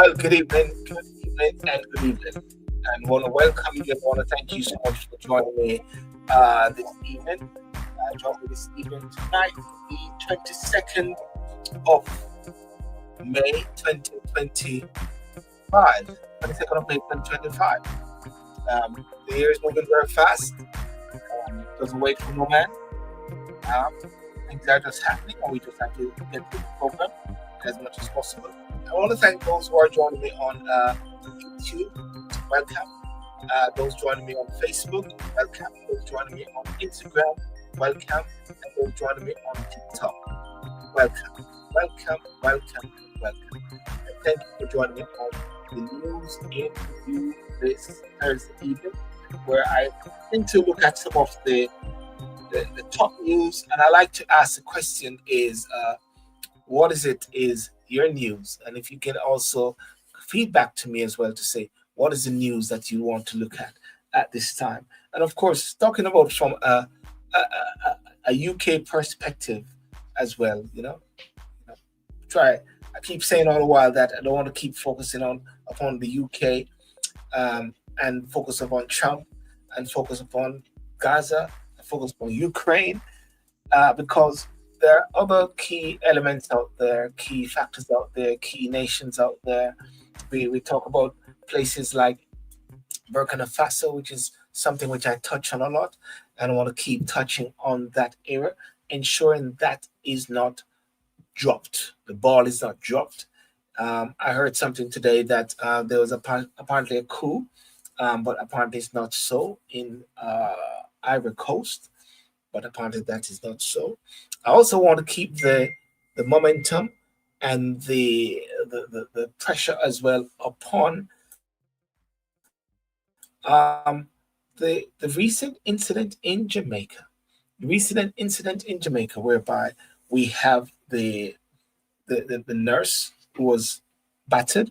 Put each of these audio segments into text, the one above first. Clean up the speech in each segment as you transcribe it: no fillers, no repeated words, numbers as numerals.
Well, good evening, and good evening. And want to welcome you. I want to thank you so much for joining me this evening. Joining me this evening tonight, the 22nd of May 2025. 22nd of May 2025. The year is moving very fast. Doesn't wait for no man. Um, Things are just happening, and we just have to get through the program as much as possible. I want to thank those who are joining me on YouTube. Welcome. Those joining me on Facebook. Welcome. Those joining me on Instagram. Welcome. And those joining me on TikTok. Welcome. Welcome. Welcome. Welcome. And thank you for joining me on the news interview this Thursday evening, where I think to look at some of the top news, and I like to ask the question is what is your news, and if you can also feedback to me as well to say what is the news that you want to look at this time, and of course talking about from a UK perspective as well. Try. I keep saying all the while that I don't want to keep focusing on upon the UK, and focus upon Trump and focus upon Gaza, focus on Ukraine, because there are other key elements out there, key factors out there, key nations out there. We talk about places like Burkina Faso, which is something which I touch on a lot, and I want to keep touching on that era, ensuring that is not dropped. The ball is not dropped. I heard something today that there was apparently a coup, but apparently it's not so in Ivory Coast, but apparently that is not so. I also want to keep the momentum and the pressure as well upon the recent incident in Jamaica. The recent incident in Jamaica, whereby we have the nurse who was battered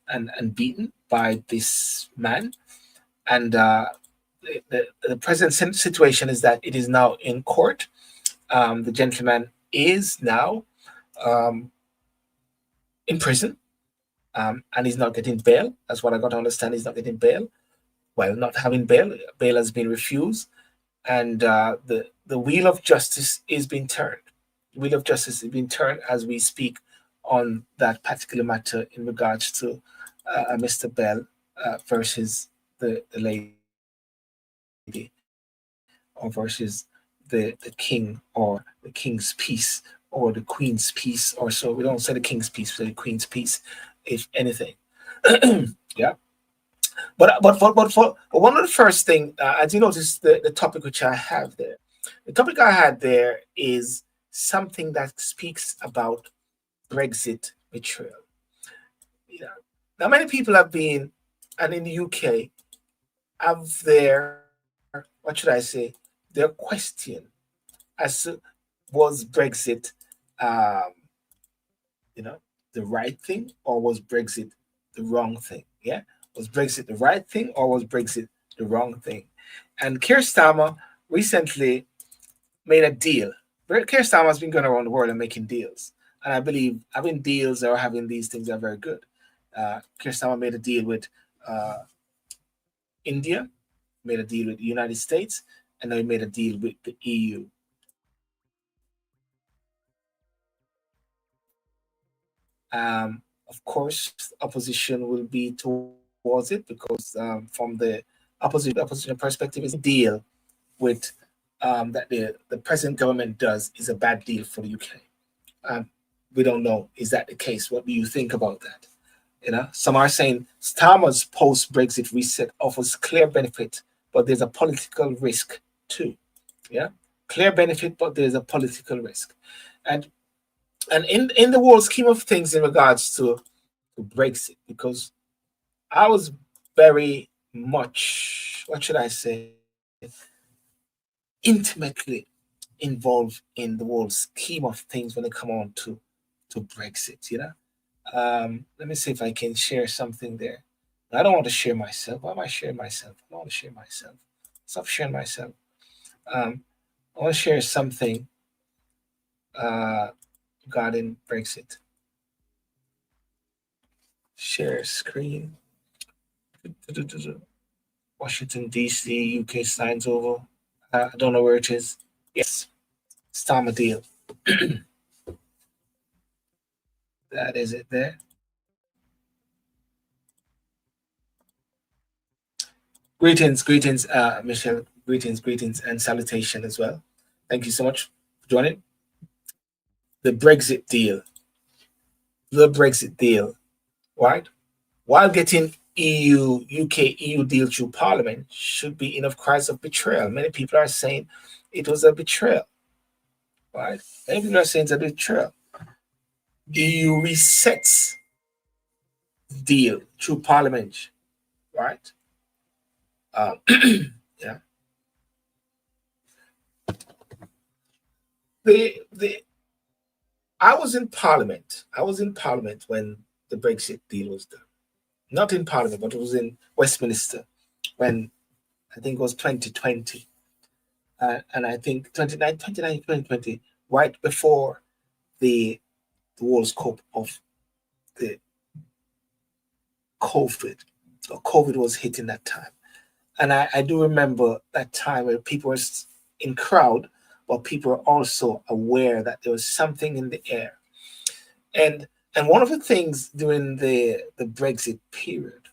and beaten by this man, and the present situation is that it is now in court. The gentleman is now um, in prison, and he's not getting bail. That's what I got to understand. He's not getting bail. Well, not having bail, bail has been refused, and the wheel of justice is being turned. The wheel of justice is being turned as we speak on that particular matter in regards to Mr. Bell versus the lady, or versus the king, or the king's peace, or the queen's peace, or so. We don't say the king's peace, we say the queen's peace, if anything. Yeah. But one of the first thing, as you notice, the topic which I have there, the topic I had there is something that speaks about Brexit betrayal. You know, now many people have been, and in the UK, have their, what should I say, their question as to was Brexit, um, the right thing, or was Brexit the wrong thing? Yeah, was Brexit the right thing, or was Brexit the wrong thing? And Keir Starmer recently made a deal. Keir Starmer has been going around the world and making deals, and I believe having deals or having these things are very good. Keir Starmer made a deal with uh, India, made a deal with the United States, and now he made a deal with the EU. Of course, opposition will be towards it because from the opposition perspective, is deal with that the present government does is a bad deal for the UK. Um, we don't know, is that the case? What do you think about that? Some are saying Starmer's post-Brexit reset offers clear benefit, but there's a political risk too. Yeah, clear benefit, but there's a political risk, and in the whole scheme of things in regards to Brexit, because I was very much, what should I say, intimately involved in the whole scheme of things when it come on to Brexit. Let me see if I can share something there. I don't want to share myself. Why am I sharing myself? I don't want to share myself. Stop sharing myself. Um, I want to share something uh, regarding Brexit. Share screen. Washington, D.C., UK signs over. I don't know where it is. Yes, it's time of deal. That is it there. Greetings, Michelle. Greetings, and salutation as well. Thank you so much for joining. The Brexit deal. The Brexit deal, right? While getting UK EU deal through Parliament should be enough cries of betrayal. Many people are saying it was a betrayal, right? Many people are saying it's a betrayal. EU resets deal through Parliament, right? Yeah. The I was in Parliament. I was in Parliament when the Brexit deal was done. Not in Parliament, but it was in Westminster when I think it was 2020. And I think 2020, right before the World Cup of the COVID. So COVID was hitting that time. And I do remember that time where people were in crowd, but people were also aware that there was something in the air. And one of the things during the Brexit period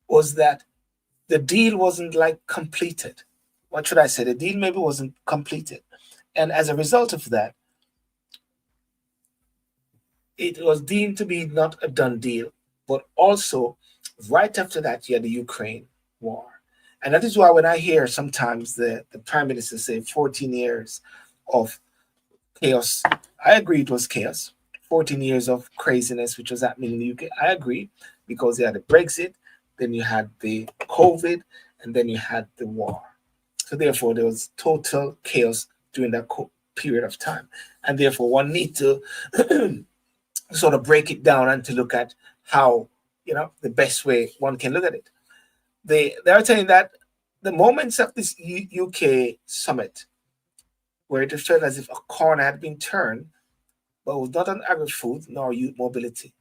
was that the deal wasn't like completed. What should I say? The deal maybe wasn't completed. And as a result of that, it was deemed to be not a done deal. But also, right after that, you had the Ukraine war. And that is why when I hear sometimes the prime minister say 14 years of chaos, I agree it was chaos. 14 years of craziness, which was happening in the UK. I agree because you had the Brexit, then you had the COVID, and then you had the war. So therefore, there was total chaos during that period of time. And therefore, one need to sort of break it down and to look at how, the best way one can look at it. They are saying that the moments of this UK summit, where it felt as if a corner had been turned, but it was not on agri-food nor youth mobility.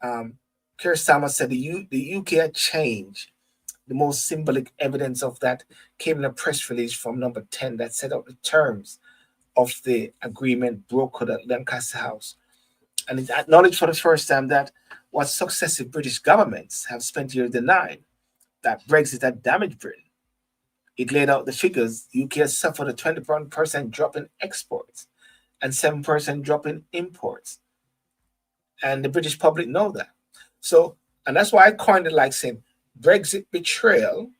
Keir Starmer said the UK had changed. The most symbolic evidence of that came in a press release from Number 10 that set out the terms of the agreement brokered at Lancaster House. And it acknowledged for the first time that what successive British governments have spent years denying, that Brexit had damaged Britain. It laid out the figures. The UK has suffered a 21% drop in exports and 7% drop in imports. And the British public know that. So, and that's why I coined it like saying Brexit betrayal,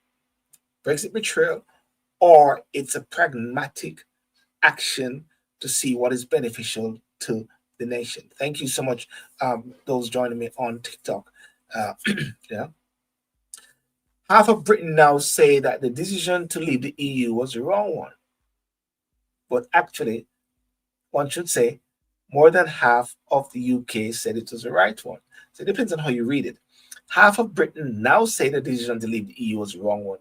or it's a pragmatic action to see what is beneficial to the nation. Thank you so much, those joining me on TikTok. Yeah. Half of Britain now say that the decision to leave the EU was the wrong one. But actually, one should say more than half of the UK said it was the right one. So it depends on how you read it. Half of Britain now say the decision to leave the EU was the wrong one.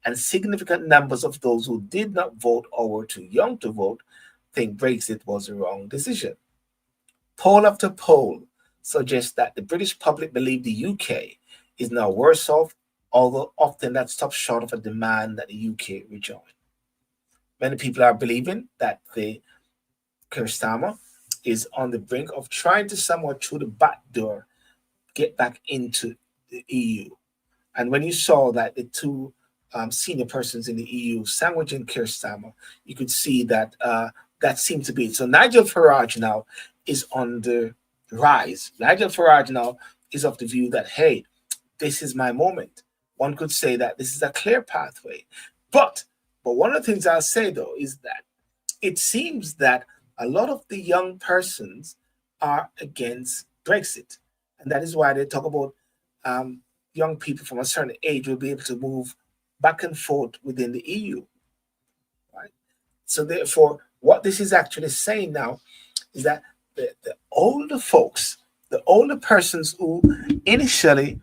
And significant numbers of those who did not vote or were too young to vote think Brexit was the wrong decision. Poll after poll suggests that the British public believe the UK is now worse off, although often that stops short of a demand that the UK rejoin. Many people are believing that the Keir Starmer is on the brink of trying to somewhat through the back door get back into the EU. And when you saw that the two senior persons in the EU sandwiching Keir Starmer, you could see that that seemed to be it. So Nigel Farage now is on the rise. Nigel Farage now is of the view that, hey, this is my moment. One could say that this is a clear pathway. But one of the things I'll say, though, is that it seems that a lot of the young persons are against Brexit. And that is why they talk about young people from a certain age will be able to move back and forth within the EU. Right? So therefore, what this is actually saying now is that the older folks, the older persons who initially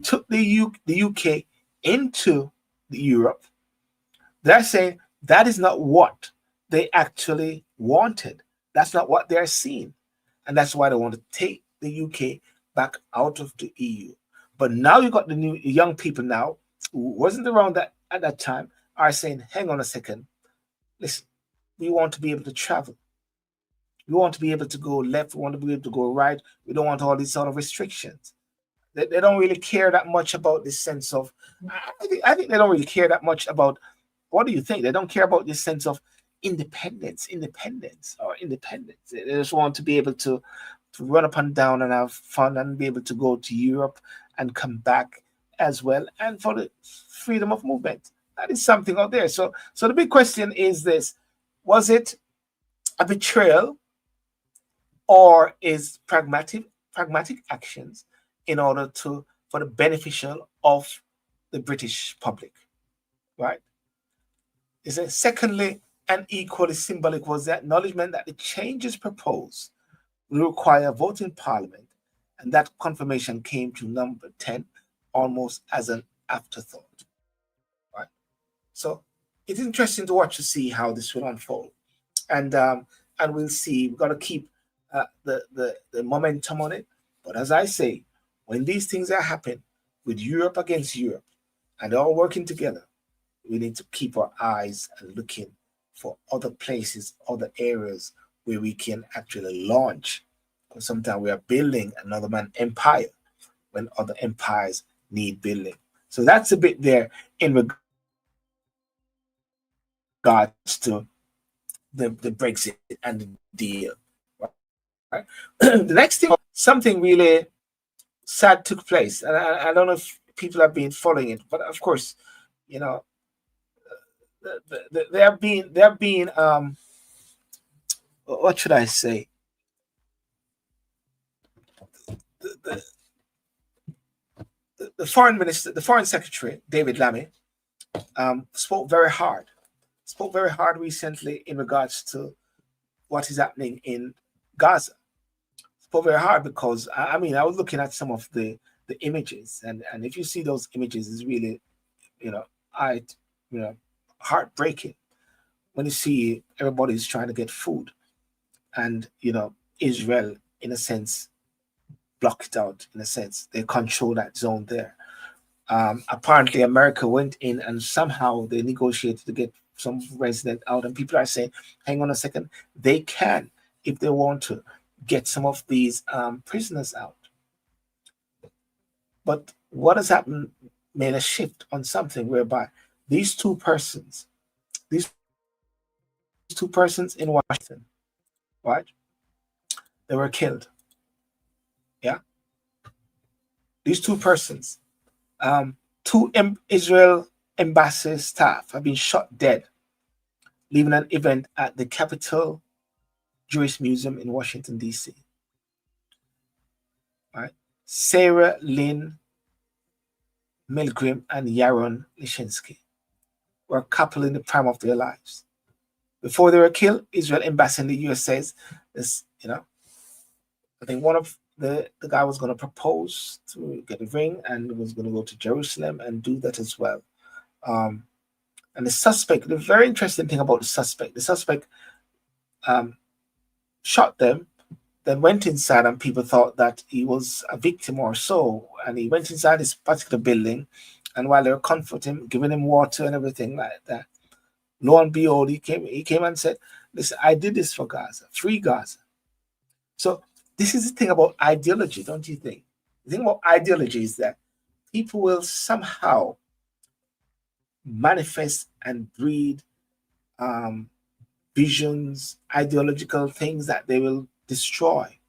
took the UK into the Europe, they're saying that is not what they actually wanted. That's not what they're seeing. And that's why they want to take the UK back out of the EU. But now you got the new young people now who wasn't around that at that time are saying, hang on a second, listen, we want to be able to travel. We want to be able to go left, we want to be able to go right. We don't want all these sort of restrictions. They don't really care that much about this sense of I think they don't really care that much about what do you think? They don't care about this sense of independence. They just want to be able to run up and down and have fun and be able to go to Europe and come back as well, and for the freedom of movement. That is something out there. So the big question is this: was it a betrayal, or is pragmatic actions in order to for the beneficial of the British public, right? Is it secondly and equally symbolic was the acknowledgement that the changes proposed will require a vote in Parliament, and that confirmation came to number 10 almost as an afterthought, right? So it's interesting to watch to see how this will unfold, and we'll see. We've got to keep the momentum on it. But as I say, when these things are happening with Europe against Europe, and they're all working together, we need to keep our eyes and looking for other places, other areas where we can actually launch. Because sometimes we are building another man empire when other empires need building. So that's a bit there in regards to the Brexit and the deal. Right? The next thing, something really sad took place, and I don't know if people have been following it, but of course, you know, there have been what should I say? The, the foreign minister, the foreign secretary, David Lammy, spoke very hard. Spoke very hard recently in regards to what is happening in Gaza. Spoke very hard because I mean I was looking at some of the images, and if you see those images, it's really you know I you know heartbreaking when you see everybody's trying to get food, and Israel in a sense blocked out. In a sense, they control that zone there. Apparently, America went in and somehow they negotiated to get some resident out, and people are saying, "Hang on a second, they can, if they want to, get some of these prisoners out." But what has happened made a shift on something whereby these two persons, these two persons in Washington, right? They were killed. Yeah, these two persons, two Israel embassy staff have been shot dead, leaving an event at the Capitol Jewish Museum in Washington, D.C. Right? Sarah Lynn Milgrim and Yaron Lishinsky were a couple in the prime of their lives. Before they were killed, Israel embassy in the US says this, I think one of the guy was going to propose to get a ring and was going to go to Jerusalem and do that as well. And the suspect, the very interesting thing about the suspect shot them, then went inside, and people thought that he was a victim or so. And he went inside this particular building, and while they were comforting him, giving him water and everything like that, lo and behold, he came and said, "Listen, I did this for Gaza, free Gaza." So this is the thing about ideology, don't you think? The thing about ideology is that people will somehow manifest and breed visions, ideological things that they will destroy.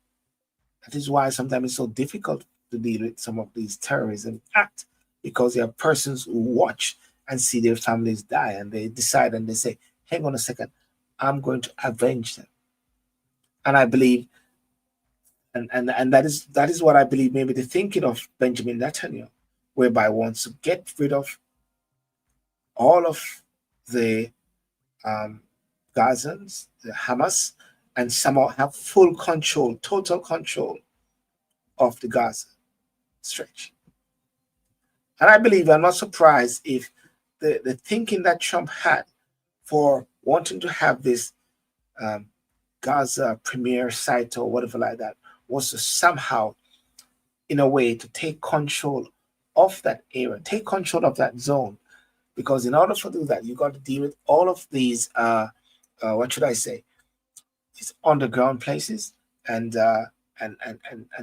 That is why sometimes it's so difficult to deal with some of these terrorism acts, because there are persons who watch and see their families die, and they decide and they say, "Hang on a second, I'm going to avenge them." And I believe, and that is what I believe. Maybe the thinking of Benjamin Netanyahu, whereby he wants to get rid of all of the Gazans, the Hamas, and somehow have full control, total control of the Gaza stretch. And I believe, I'm not surprised if the thinking that Trump had for wanting to have this Gaza premier site or whatever like that was to somehow in a way to take control of that area, take control of that zone. Because in order to do that, you got to deal with all of these, what should I say, these underground places and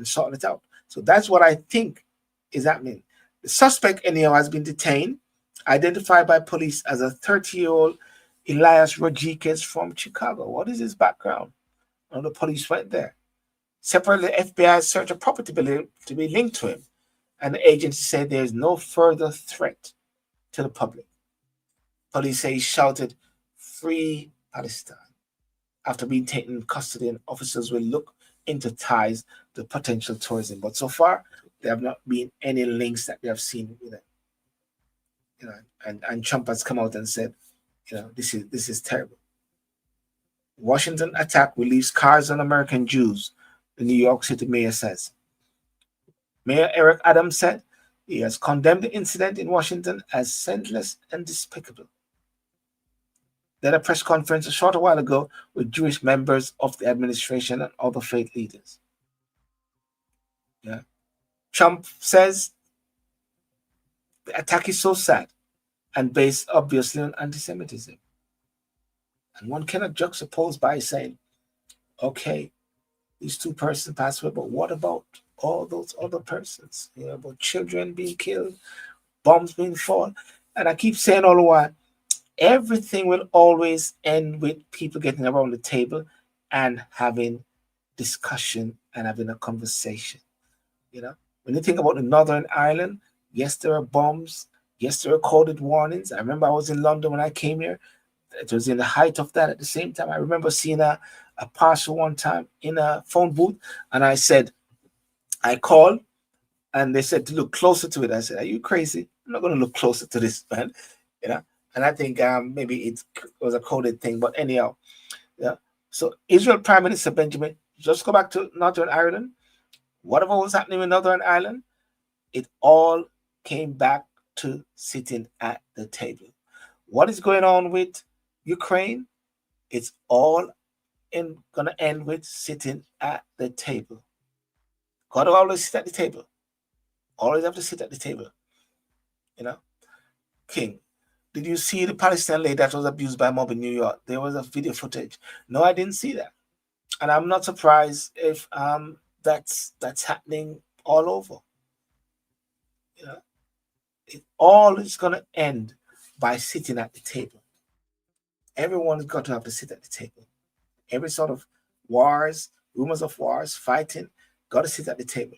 sort it out. So that's what I think is happening. The suspect anyhow has been detained, identified by police as a 30-year-old Elias Rodriguez from Chicago. What is his background? And the police went there. Separately, the FBI searched a property to be linked to him, and the agency said there is no further threat to the public. Police say he shouted, "Free Palestine," after being taken in custody, and officers will look into ties to potential tourism. But so far, there have not been any links that we have seen with it. And Trump has come out and said, this is terrible. Washington attack will leave scars on American Jews, the New York City mayor says. Mayor Eric Adams said he has condemned the incident in Washington as senseless and despicable. They had a press conference a short while ago with Jewish members of the administration and other faith leaders. Yeah. Trump says the attack is so sad and based obviously on anti-Semitism. And one cannot juxtapose by saying, okay, these two persons passed away, but what about all those other persons? About children being killed, bombs being fallen. And I keep saying all the while, everything will always end with people getting around the table and having discussion and having a conversation. When you think about the Northern Ireland, yes, there are bombs. Yes, there are coded warnings. I remember I was in London when I came here. It was in the height of that. At the same time, I remember seeing a parcel one time in a phone booth, and I called, and they said to look closer to it. I said, "Are you crazy? I'm not going to look closer to this, man." And I think maybe it was a coded thing, but anyhow, yeah. So Israel Prime Minister Benjamin, just go back to Northern Ireland. Whatever was happening in Northern Ireland, it all came back to sitting at the table. What is going on with Ukraine? It's all going to end with sitting at the table. Got to always sit at the table. Always have to sit at the table. King, did you see the Palestinian lady that was abused by a mob in New York? There was a video footage. No, I didn't see that. And I'm not surprised if that's happening all over. It all is going to end by sitting at the table. Everyone's got to have to sit at the table. Every sort of wars, rumors of wars, fighting, got to sit at the table.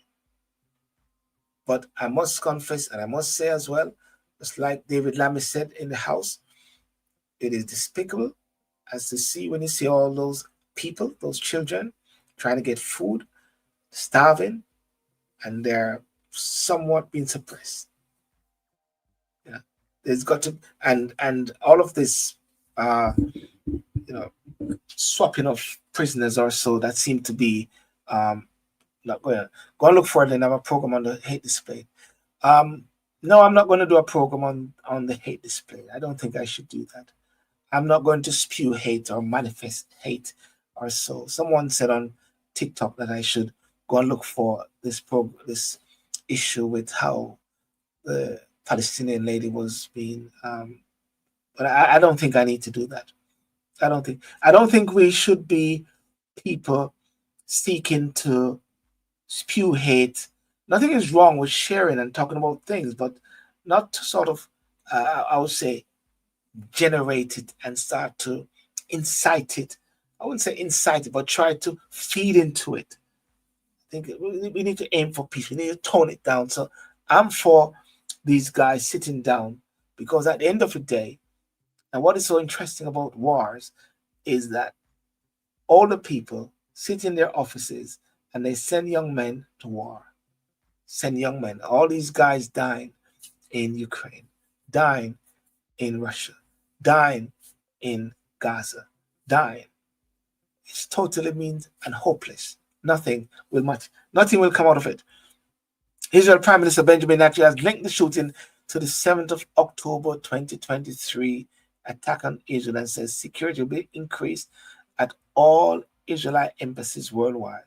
But I must confess, and I must say as well, just like David Lammy said in the House, it is despicable as to see when you see all those people, those children, trying to get food, starving, and they're somewhat being suppressed. There's got to, and all of this, swapping of prisoners or so that seem to be not going to go and look for it and have a program on the hate display. No, I'm not going to do a program on the hate display. I don't think I should do that. I'm not going to spew hate or manifest hate or so. Someone said on TikTok that I should go and look for this issue with how the Palestinian lady was being, but I don't think I need to do that. I don't think we should be people seeking to spew hate. Nothing is wrong with sharing and talking about things, but not to sort of, I would say, generate it and start to incite it. I wouldn't say incite it, but try to feed into it. I think we need to aim for peace. We need to tone it down. So I'm for these guys sitting down, because at the end of the day, and what is so interesting about wars is that all the people sit in their offices and they send young men to war. Send young men. All these guys dying in Ukraine, dying in Russia, dying in Gaza, dying. It's totally means and hopeless. Nothing will come out of it. Israel Prime Minister Benjamin Netanyahu has linked the shooting to the 7th of October 2023 attack on Israel and says security will be increased at all Israelite embassies worldwide.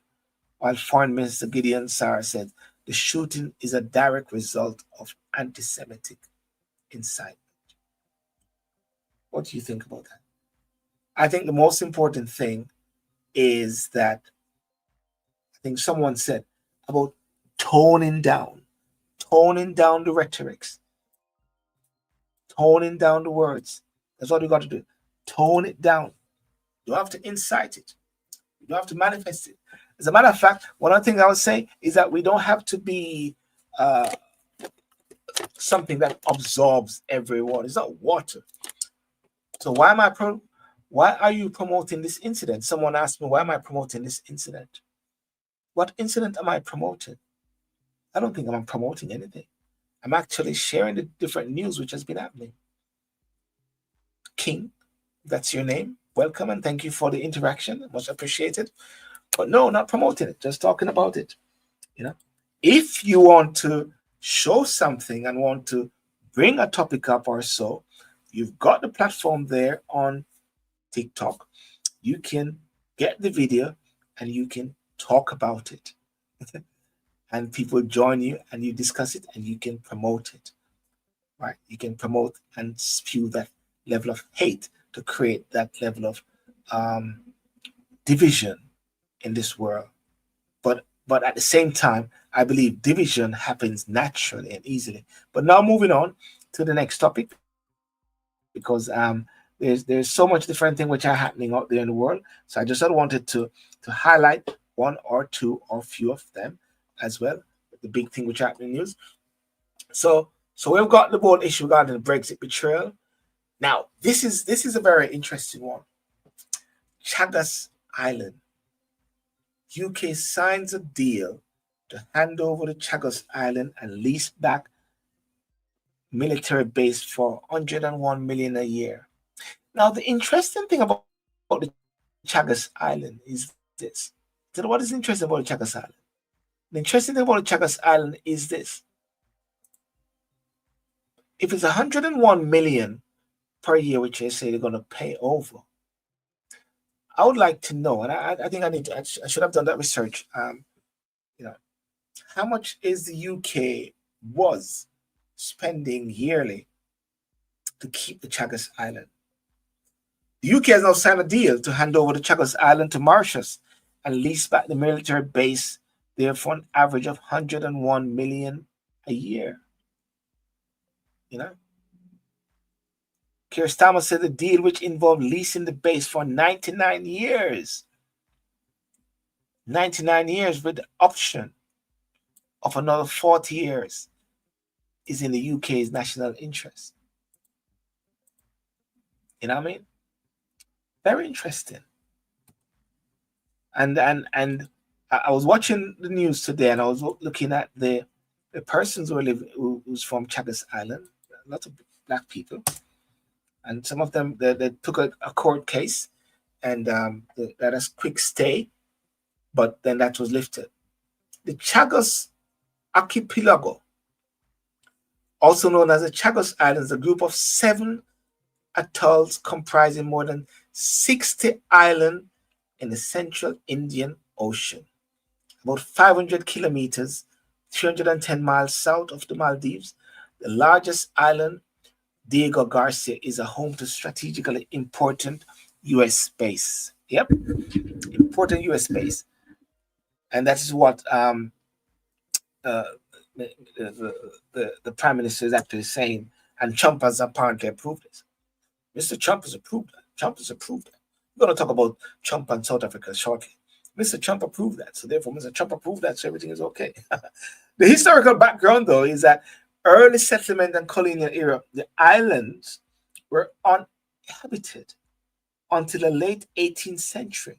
While Foreign Minister Gideon Saar said the shooting is a direct result of anti-Semitic incitement. What do you think about that? I think the most important thing is that I think someone said about toning down the rhetorics, toning down the words. That's what we got to do. Tone it down. You don't have to incite it. You don't have to manifest it. As a matter of fact, one of the things I would say is that we don't have to be something that absorbs everyone. It's not water. So why are you promoting this incident? Someone asked me, why am I promoting this incident? What incident am I promoting? I don't think I'm promoting anything. I'm actually sharing the different news which has been happening. King, that's your name. Welcome and thank you for the interaction. Much appreciated. But no, not promoting it, just talking about it. If you want to show something and want to bring a topic up or so, you've got the platform there on TikTok. You can get the video and you can talk about it. And people join you and you discuss it and you can promote it. Right? You can promote and spew that level of hate to create that level of division in this world. But at the same time, I believe division happens naturally and easily. But now moving on to the next topic, because there's so much different thing which are happening out there in the world. So I just sort of wanted to highlight one or two or few of them as well. The big thing which are happening in news. So we've got the whole issue regarding the Brexit betrayal. Now this is a very interesting one. Chagas Island. UK signs a deal to hand over the Chagos Island and lease back military base for 101 million a year. Now, the interesting thing about the Chagos Island is this. So what is interesting about the Chagos Island? The interesting thing about the Chagos Island is this. If it's 101 million per year, which they say they're going to pay over, I would like to know, and I think I should have done that research. How much is the UK was spending yearly to keep the Chagos Island? The UK has now signed a deal to hand over the Chagos Island to Mauritius and lease back the military base there for an average of 101 million a year. Keir Starmer said the deal, which involved leasing the base for 99 years. 99 years with the option of another 40 years, is in the UK's national interest. You know what I mean? Very interesting. And I was watching the news today, and I was looking at the persons who's from Chagos Island. A lot of black people, and some of them they took a court case, and that has quick stay, but then that was lifted. The Chagos Archipelago, also known as the Chagos Islands, a group of 7 atolls comprising more than 60 islands in the central Indian Ocean, about 500 kilometers, 310 miles south of the Maldives. The largest island, Diego Garcia, is a home to strategically important U.S. base. Yep, important U.S. base, and that is what the Prime Minister is actually saying, and Trump has apparently approved this. Mr. Trump has approved that. Trump has approved that. We're going to talk about Trump and South Africa shortly. Mr. Trump approved that. So therefore, Mr. Trump approved that, so everything is okay. The historical background, though, is that early settlement and colonial era, the islands were uninhabited until the late 18th century,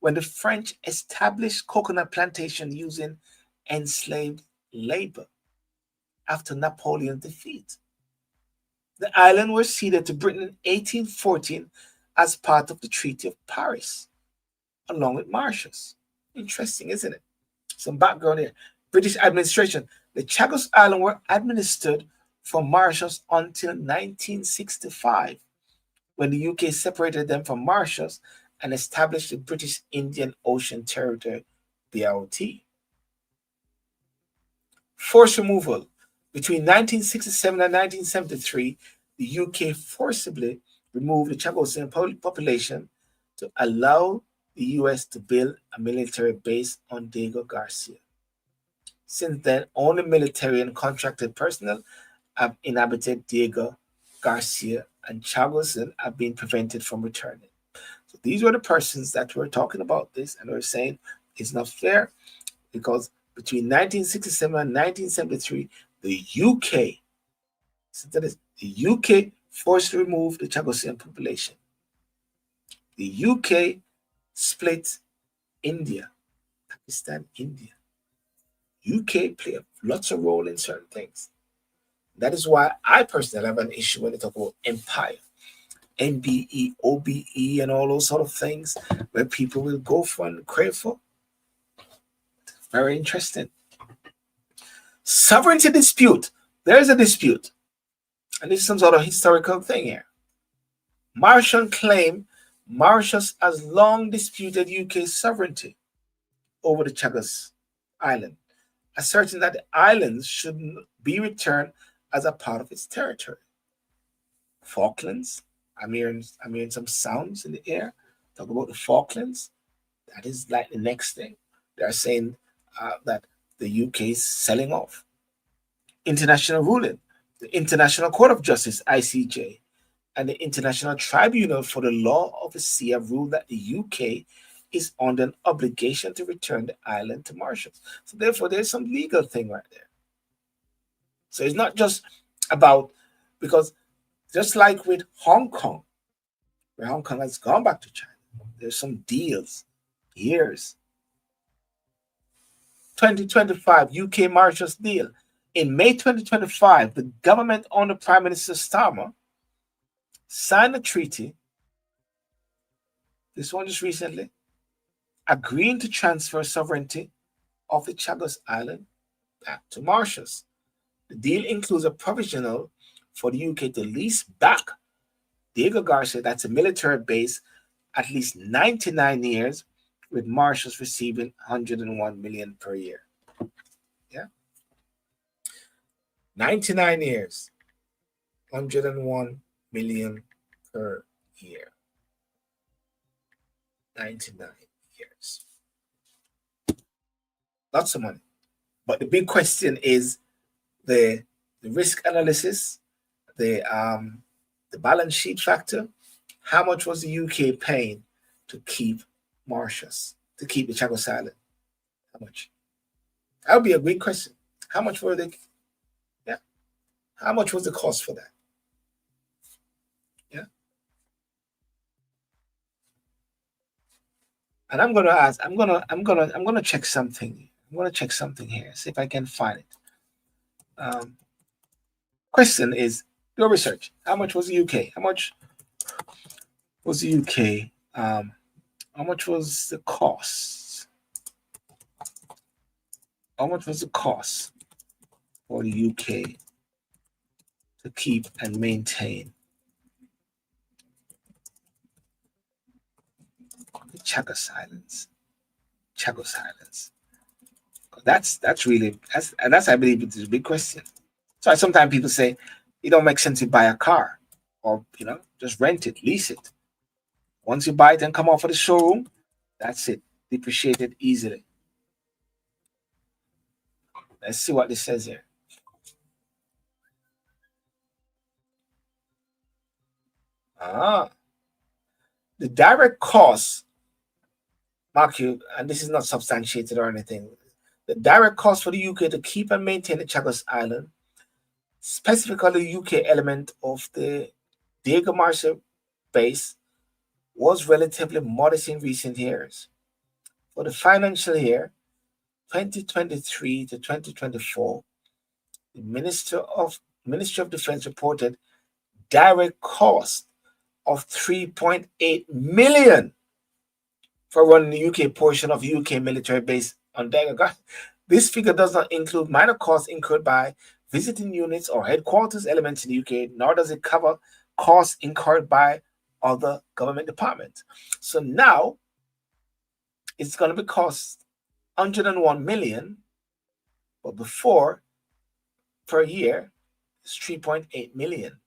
when the French established coconut plantation using enslaved labor after Napoleon's defeat. The island was ceded to Britain in 1814 as part of the Treaty of Paris, along with Mauritius. Interesting, isn't it? Some background here. British administration. The Chagos Islands were administered from Mauritius until 1965, when the UK separated them from Mauritius and established the British Indian Ocean Territory, BIOT. Forced removal. Between 1967 and 1973, the UK forcibly removed the Chagosian population to allow the US to build a military base on Diego Garcia. Since then, only military and contracted personnel have inhabited Diego Garcia, and Chagosian have been prevented from returning. So these were the persons that were talking about this and were saying it's not fair because between 1967 and 1973, the UK, so that is, the UK forced to remove the Chagosian population. The UK split India, Pakistan, India. UK play lots of role in certain things. That is why I personally have an issue when they talk about empire, NBE, OBE, and all those sort of things where people will go for and crave for. Very interesting. Sovereignty dispute. There's a dispute. And this is some sort of historical thing here. Martian claim Mauritius has long disputed UK sovereignty over the Chagos Island, asserting that the islands should be returned as a part of its territory. Falklands. I'm hearing some sounds in the air. Talk about the Falklands. That is like the next thing. They're saying that the UK is selling off. International ruling. The International Court of Justice, ICJ, and the International Tribunal for the Law of the Sea have ruled that the UK is under an obligation to return the island to Mauritius. So therefore, there's some legal thing right there. So it's not just about, because just like with Hong Kong, where Hong Kong has gone back to China, there's some deals, years. 2025 UK Mauritius deal. In May 2025, the government under Prime Minister Starmer signed a treaty, this one just recently, agreeing to transfer sovereignty of the Chagos Island back to Mauritius. The deal includes a provisional for the UK to lease back Diego Garcia, that's a military base, at least 99 years, with Mauritius receiving 101 million per year. Yeah. 99 years, 101 million per year. 99 years. Lots of money. But the big question is the risk analysis, the balance sheet factor. How much was the UK paying to keep Mauritius, to keep the Chagos Island? How much? That would be a great question. How much were they? Yeah. How much was the cost for that? Yeah. And I'm gonna ask. I'm gonna check something. I'm gonna check something here. See if I can find it. Question is your research. How much was the UK? How much was the UK? How much was the cost? How much was the cost for the UK to keep and maintain the Chagos Islands? Chagos Islands. That's I believe it's a big question. So sometimes people say it don't make sense to buy a car, or just rent it, lease it. Once you buy it and come off of the showroom, that's it. Depreciated easily. Let's see what this says here. The direct cost, mark you, and this is not substantiated or anything. The direct cost for the UK to keep and maintain the Chagos Island, specifically the UK element of the Diego Garcia base, was relatively modest in recent years. For the financial year 2023 to 2024, the Ministry of Defense reported direct cost of 3.8 million for running the UK portion of UK military base on Diego Garcia. This figure does not include minor costs incurred by visiting units or headquarters elements in the UK, nor does it cover costs incurred by other government departments. So now it's going to be cost 101 million, but before per year is 3.8 million.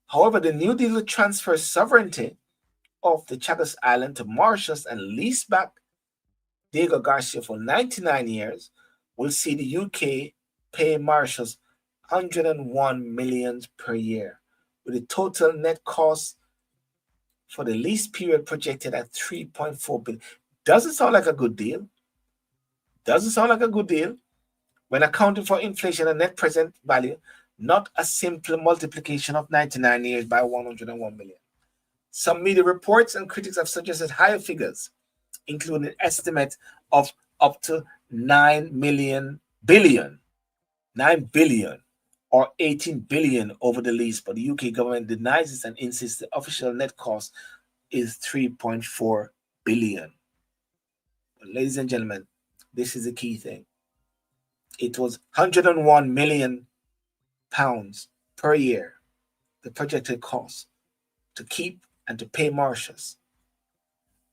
However, the new deal will transfer sovereignty of the Chagos Island to Mauritius and lease back Diego Garcia for 99 years will see the UK pay Mauritius 101 million per year, with the total net cost for the lease period projected at 3.4 billion. Doesn't sound like a good deal. Doesn't sound like a good deal when accounting for inflation and net present value, not a simple multiplication of 99 years by 101 million. Some media reports and critics have suggested higher figures, including an estimate of up to 9 billion or 18 billion over the lease, but the UK government denies this and insists the official net cost is 3.4 billion. But ladies and gentlemen, this is the key thing. It was 101 million pounds per year, the projected cost to keep and to pay Mauritius.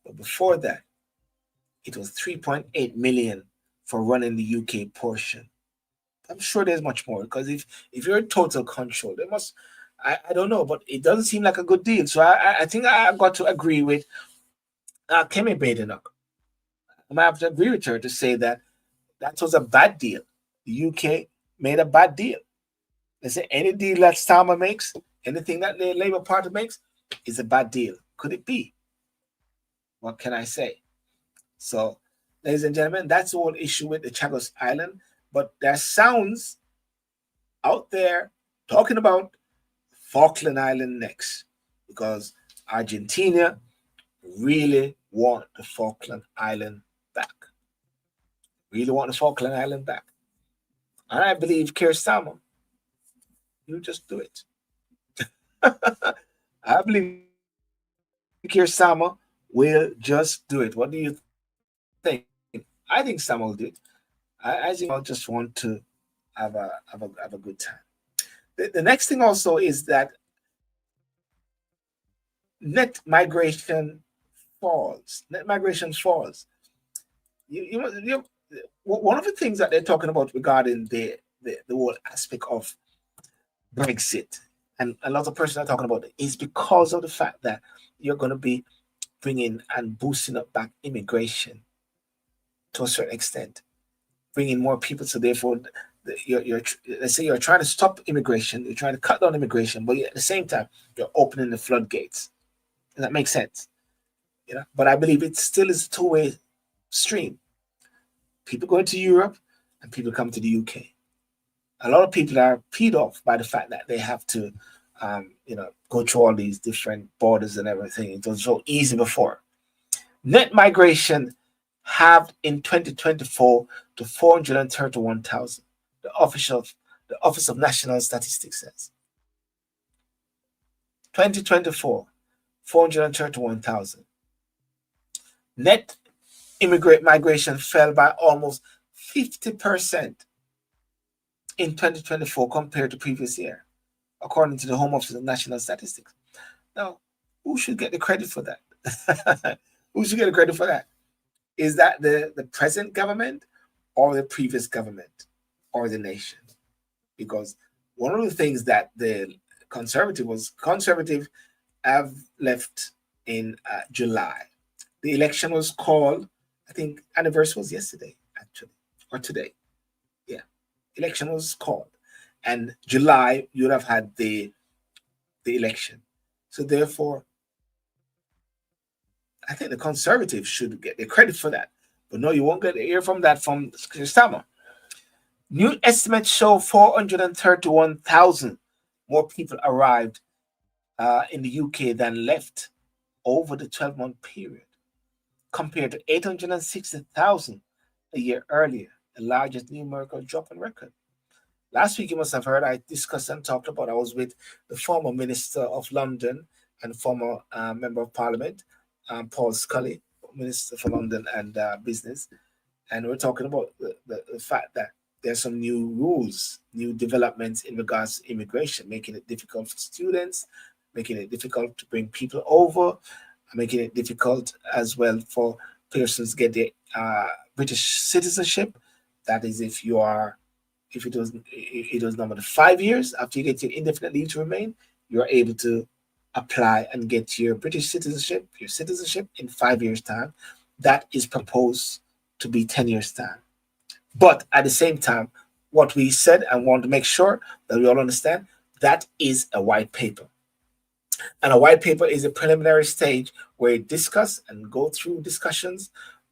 But before that, it was 3.8 million for running the UK portion. I'm sure there's much more, because if you're in total control, there must, I don't know, but it doesn't seem like a good deal. So I think I got to agree with Kemi Badenoch. I might have to agree with her to say that was a bad deal. The UK made a bad deal. They say any deal that Starmer makes, anything that the Labour Party makes, is a bad deal. Could it be? What can I say? So, ladies and gentlemen, that's the whole issue with the Chagos Island. But there are sounds out there talking about Falkland Island next, because Argentina really want the Falkland Island back. Really want the Falkland Island back. And I believe Keir Starmer, you just do it. I believe Keir Starmer will just do it. What do you think? I think Starmer will do it. I think I'll just want to have a good time. The next thing also is that net migration falls. Net migration falls. One of the things that they're talking about regarding the whole aspect of Brexit, and a lot of persons are talking about it, is because of the fact that you're going to be bringing and boosting up back immigration to a certain extent, bringing more people. So therefore, you're let's say you're trying to stop immigration, you're trying to cut down immigration, but at the same time you're opening the floodgates. Does that make sense? But I believe it still is a two-way stream. People going to Europe and people come to the UK. A lot of people are peed off by the fact that they have to, go through all these different borders and everything. It was so easy before. Net migration halved in 2024 to 431,000. The Office of National Statistics says. 2024, 431,000. Net immigrant migration fell by almost 50% in 2024 compared to previous year, according to the Home Office of National Statistics. Now, who should get the credit for that? Who should get the credit for that? Is that the present government or the previous government or the nation? Because one of the things that the conservative have left in July. The election was called, I think anniversary was yesterday, actually, or today. Yeah, election was called. And July, you would have had the election. So therefore, I think the conservatives should get the credit for that. But no, you won't get to hear from that from Starmer. New estimates show 431,000 more people arrived in the UK than left over the 12-month period, compared to 860,000 a year earlier, the largest numerical drop on record. Last week, you must have heard I discussed and talked about, I was with the former Minister of London and former Member of Parliament, Paul Scully, Minister for London and Business. And we're talking about the fact that there's some new rules, new developments in regards to immigration, making it difficult for students, making it difficult to bring people over, making it difficult as well for persons to get their British citizenship, That is if it was numbered 5 years after you get your indefinite leave to remain, you're able to apply and get your British citizenship in 5 years' time. That is proposed to be 10 years' time. But at the same time, what we said and want to make sure that we all understand, that is a white paper. And a white paper is a preliminary stage where you discuss and go through discussions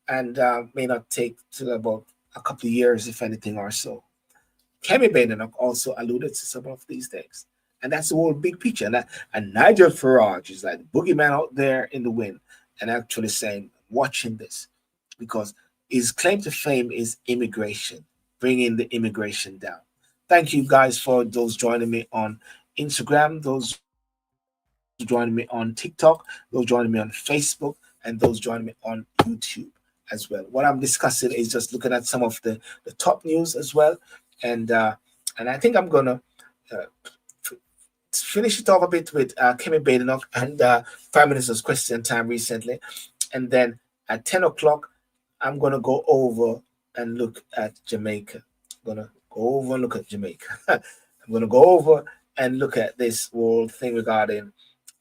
and may not take to about a couple of years, if anything, or so. Kemi Badenoch also alluded to some of these things. And that's the whole big picture. And Nigel Farage is like the boogeyman out there in the wind and actually saying, watching this, because his claim to fame is immigration, bringing the immigration down. Thank you guys for those joining me on Instagram, those joining me on TikTok, those joining me on Facebook, and those joining me on YouTube as well. What I'm discussing is just looking at some of the top news as well. And I think I'm gonna uh, finish it off a bit with Kemi Badenoch and Prime Minister's question time recently, and then at 10 o'clock I'm gonna go over and look at Jamaica. I'm gonna go over and look at Jamaica. I'm gonna go over and look at this whole thing regarding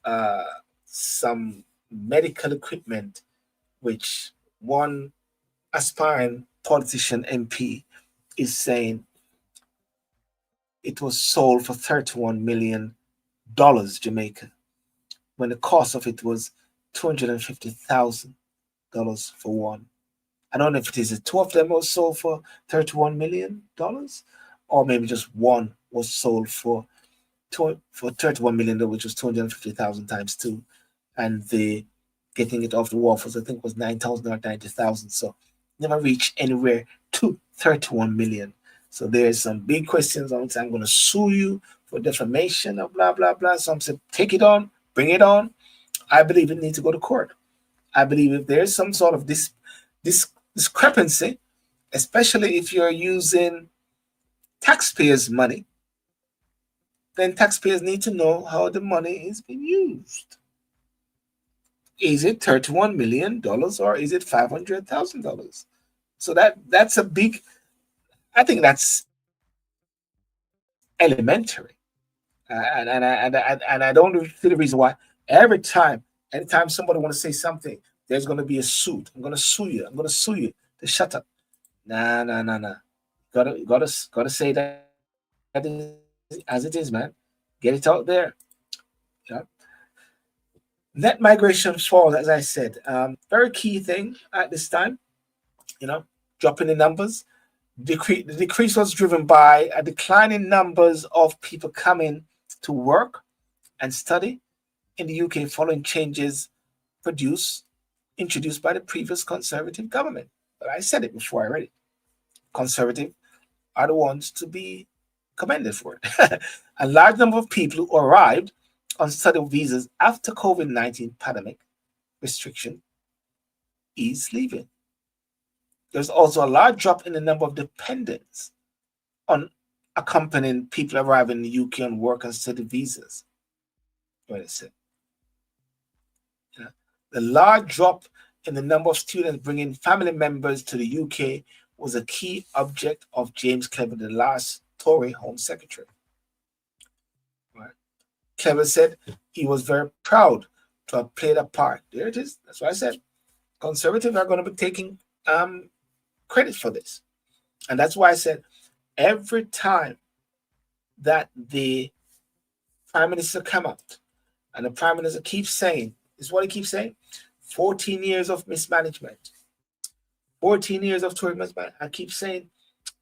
uh, some medical equipment, which one aspiring politician MP is saying it was sold for $31 million Jamaican, when the cost of it was $250,000 for one. I don't know if it is the two of them was sold for $31 million, or maybe just one was sold for $31 million, which was 250,000 times two, and the getting it off the wharf was, I think, was 9,000 or 90,000. So never reached anywhere to 31 million. So there's some big questions on it. I'm going to sue you for defamation or blah blah blah. So I'm saying, take it on, bring it on. I believe it needs to go to court. I believe if there's some sort of this discrepancy, especially if you're using taxpayers' money, then taxpayers need to know how the money is being used. Is it $31 million or is it $500,000? So that's a big. I think that's elementary, and I don't see the reason why anytime somebody want to say something, there's going to be a suit. I'm going to sue you. I'm going to sue you to shut up. Nah, nah, nah, nah. Gotta say that as it is, man. Get it out there. Yeah. Net migration falls, as I said. Very key thing at this time. You know, dropping the numbers. The decrease was driven by a decline in numbers of people coming to work and study in the UK following changes produced introduced by the previous Conservative government. But I said it before already. Conservative are the ones to be commended for it. A large number of people who arrived on study visas after COVID-19 pandemic restriction is leaving. There's also a large drop in the number of dependents on accompanying people arriving in the UK on work and study visas. What I said. Yeah. The large drop in the number of students bringing family members to the UK was a key object of James Cleverly, the last Tory Home Secretary. Right. Cleverly said he was very proud to have played a part. There it is. That's what I said. Conservatives are going to be taking credit for this. And that's why I said every time that the Prime Minister come out and the Prime Minister keeps saying, this is what he keeps saying, 14 years of mismanagement, 14 years of Tory mismanagement. I keep saying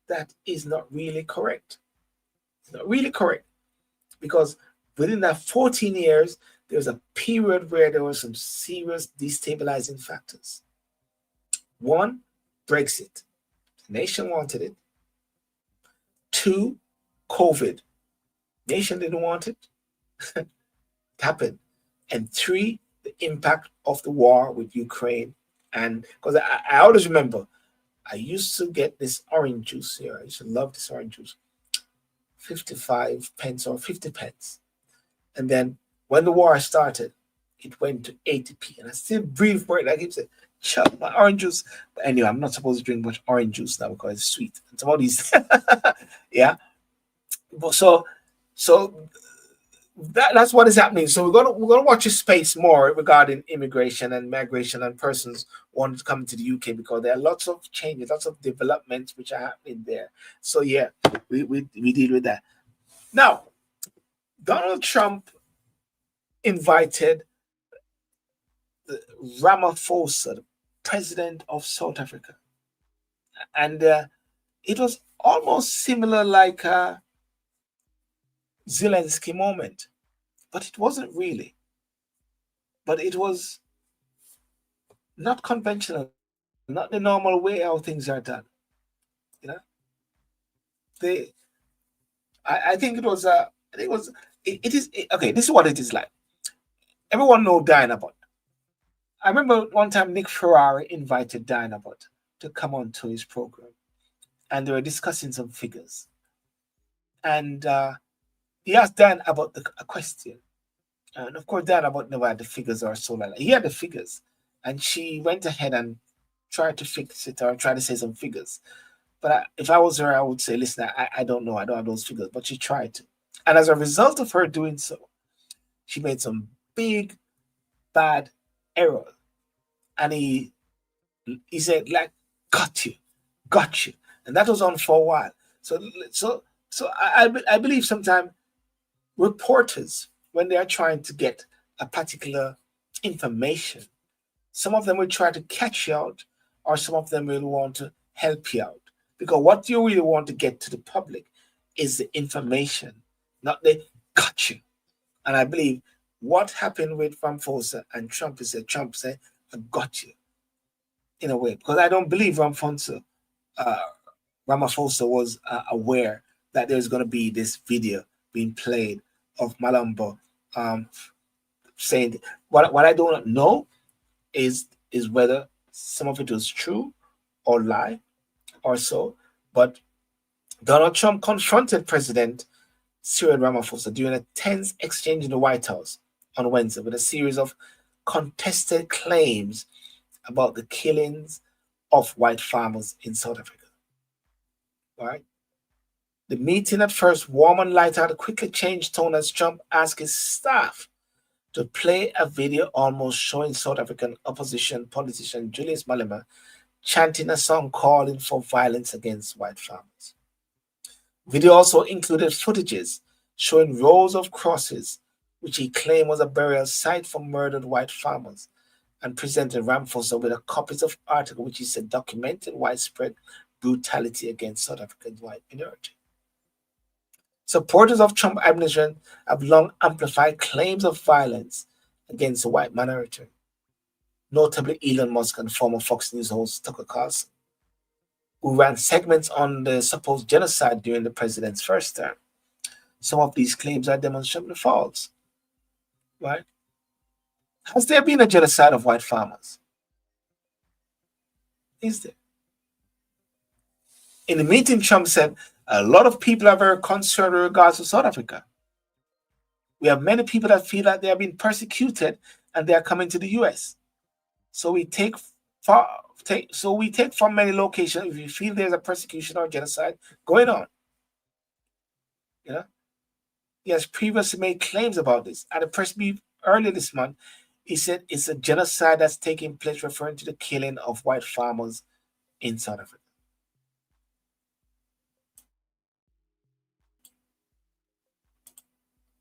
that is not really correct. It's not really correct, because within that 14 years, there was a period where there were some serious destabilizing factors. One, Brexit. The nation wanted it. Two, COVID. Nation didn't want it. It happened. And three, the impact of the war with Ukraine. And because I always remember, I used to get this orange juice here. I used to love this orange juice. 55 pence or 50 pence. And then when the war started, it went to 80p. And I still breathe for it. I keep saying, chug my orange juice. But anyway, I'm not supposed to drink much orange juice now because it's sweet. And some of these, yeah. But so that's what is happening. So we're gonna watch a space more regarding immigration and migration and persons wanting to come to the UK because there are lots of changes, lots of developments which are happening there. So yeah, we deal with that. Now, Donald Trump invited Ramaphosa, the president of South Africa, and it was almost similar like a Zelensky moment, but it wasn't really. But it was not conventional, not the normal way how things are done. You know, they. I think it was. I think it was. It is okay. This is what it is like. Everyone know Dinabot. I remember one time Nick Ferrari invited Dinabot to come on to his program, and they were discussing some figures. And he asked Dan about a question, and of course Dan about never had the figures or so like that. He had the figures, and she went ahead and tried to fix it or try to say some figures. But if I was her, I would say, listen, I don't know. I don't have those figures. But she tried to. And as a result of her doing so, she made some big, bad error. And he said, like, got you, got you. And that was on for a while. So I believe sometimes reporters, when they are trying to get a particular information, some of them will try to catch you out, or some of them will want to help you out. Because what you really want to get to the public is the information, not the got you. And I believe what happened with Ramaphosa and Trump is that Trump said, I got you, in a way. Because I don't believe uh, Ramaphosa was aware that there's going to be this video being played of Malamba saying, what I do not know is whether some of it was true or lie or so. But Donald Trump confronted President Cyril Ramaphosa during a tense exchange in the White House on Wednesday with a series of contested claims about the killings of white farmers in South Africa. All right. The meeting, at first warm and lighthearted, quickly changed tone as Trump asked his staff to play a video almost showing South African opposition politician Julius Malema chanting a song calling for violence against white farmers. Video also included footages showing rows of crosses, which he claimed was a burial site for murdered white farmers, and presented Ramaphosa with a copies of article which he said documented widespread brutality against South African white minority. Supporters of Trump administration have long amplified claims of violence against the white minority, notably Elon Musk and former Fox News host Tucker Carlson, who ran segments on the supposed genocide during the president's first term. Some of these claims are demonstrably false. Right? Has there been a genocide of white farmers? Is there? In the meeting, Trump said a lot of people are very concerned with regards to South Africa. We have many people that feel that they are being persecuted and they are coming to the US. So we take from many locations if you feel there's a persecution or genocide going on. You know, he has previously made claims about this. At a press brief earlier this month, he said it's a genocide that's taking place, referring to the killing of white farmers in South Africa.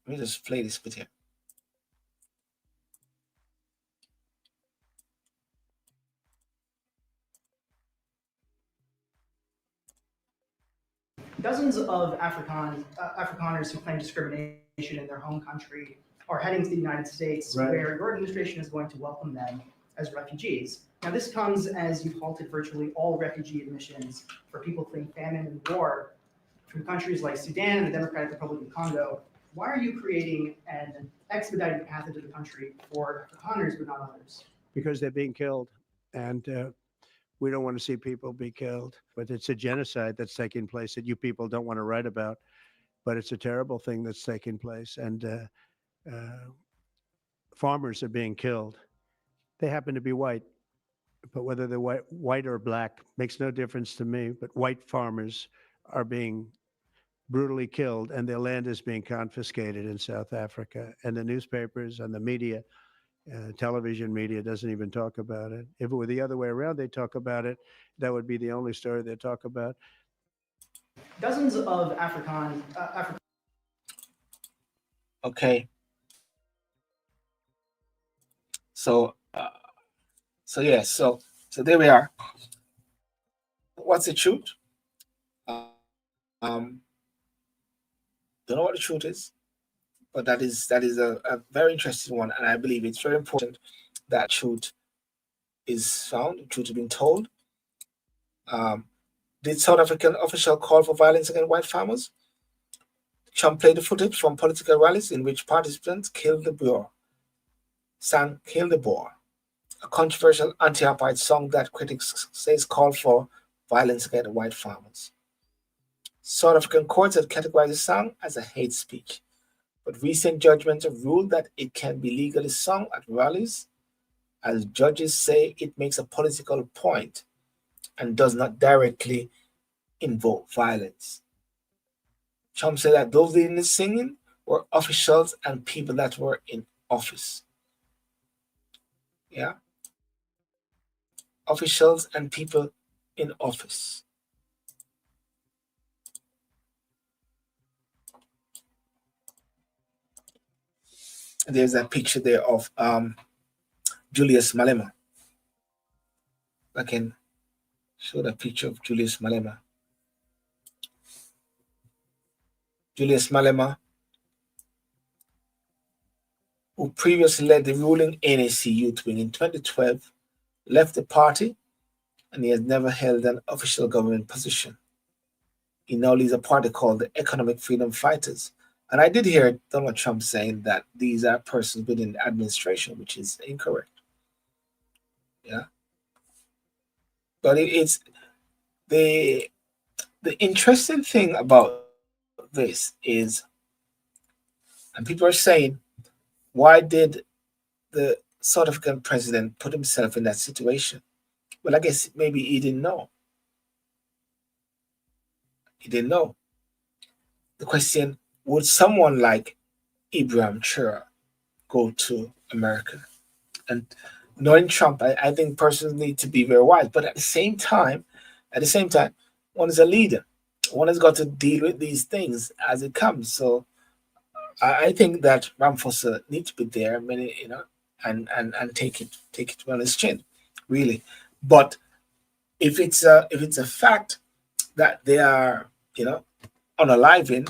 Let me just play this bit here. Dozens of Afrikaners who claim discrimination in their home country are heading to the United States, right, where your administration is going to welcome them as refugees. Now, this comes as you've halted virtually all refugee admissions for people fleeing famine and war from countries like Sudan and the Democratic Republic of Congo. Why are you creating an expedited path into the country for Afrikaners but not others? Because they're being killed, and we don't want to see people be killed. But it's a genocide that's taking place that you people don't want to write about. But it's a terrible thing that's taking place, and farmers are being killed. They happen to be white. but whether they're white or black makes no difference to me. But white farmers are being brutally killed, and their land is being confiscated in South Africa. And the newspapers and the media, television media, doesn't even talk about it. If it were the other way around, they talk about it. That would be the only story they talk about. Dozens of African Okay. So, so there we are. What's the truth? Um, don't know what the truth is, but that is a very interesting one, and I believe it's very important that truth is found, the truth is being told. Um, did South African official call for violence against white farmers? Trump played the footage from political rallies in which participants killed the boer, sang "Kill the Boer," a controversial anti-apartheid song that critics say called for violence against white farmers. South African courts have categorized the song as a hate speech, but recent judgments have ruled that it can be legally sung at rallies, as judges say it makes a political point and does not directly invoke violence. Trump said that those leading the singing were officials and people that were in office. Yeah, officials and people in office. There's a picture there of Julius Malema. I can show the picture of Julius Malema. Julius Malema, who previously led the ruling ANC youth wing in 2012, left the party and he has never held an official government position. He now leads a party called the Economic Freedom Fighters. And I did hear Donald Trump saying that these are persons within the administration, which is incorrect. Yeah. But it's the interesting thing about this is, and people are saying, why did the South African president put himself in that situation? Well, I guess maybe he didn't know. He didn't know. The question, would someone like Ibrahim Chura go to America? And knowing Trump, I think persons need to be very wise. But at the same time, one is a leader. One has got to deal with these things as it comes. So I think that Ramaphosa needs to be there, and take it on his chin, really. But if it's a fact that they are, unaliving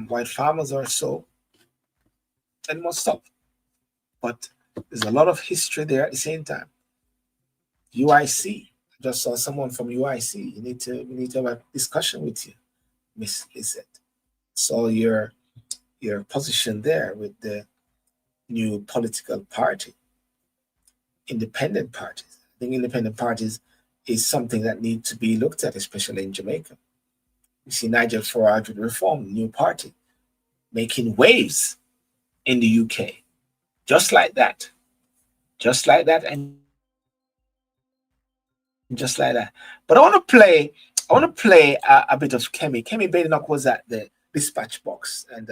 white farmers or so, then must stop. But there's a lot of history there at the same time. UIC. I just saw someone from UIC. We need to have a discussion with you, Miss Lizette. So your position there with the new political party, independent parties. I think independent parties is something that needs to be looked at, especially in Jamaica. We see Nigel Farage with Reform, new party, making waves in the UK, just like that, and just like that. But I want to play a bit of Kemi. Kemi Badenoch was at the dispatch box, and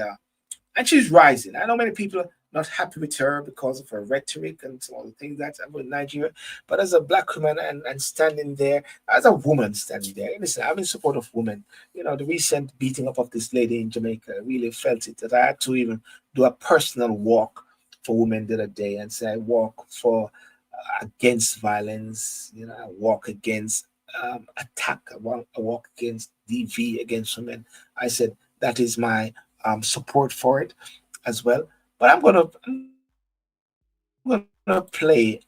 she's rising. I know many people are not happy with her because of her rhetoric and some of the things that's happening in Nigeria. But as a black woman and standing there, as a woman standing there, listen, I'm in support of women. The recent beating up of this lady in Jamaica, I really felt it that I had to even do a personal walk for women the other day and say I walk for against violence, I walk against attack, I walk against DV against women. I said that is my support for it as well. But I'm gonna play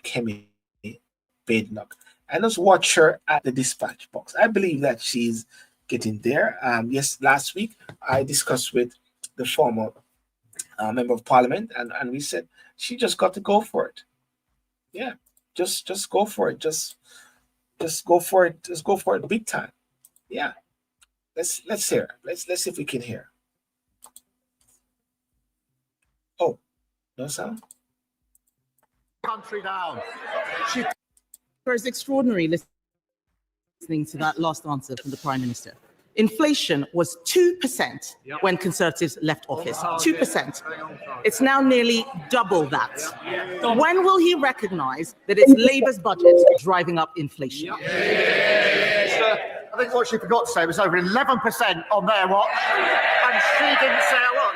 Kemi Badenoch and just watch her at the dispatch box. I believe that she's getting there. Yes, last week I discussed with the former member of parliament, and we said she just got to go for it. Yeah, just go for it. Just go for it. Just go for it big time. Yeah. Let's hear. Let's see if we can hear. Oh, no sound. country down. It's extraordinary listening to that last answer from the Prime Minister. Inflation was 2% when Conservatives left office. 2%. It's now nearly double that. When will he recognise that it's Labour's budget driving up inflation? I think what she forgot to say was over 11% on their watch, and she didn't say a word.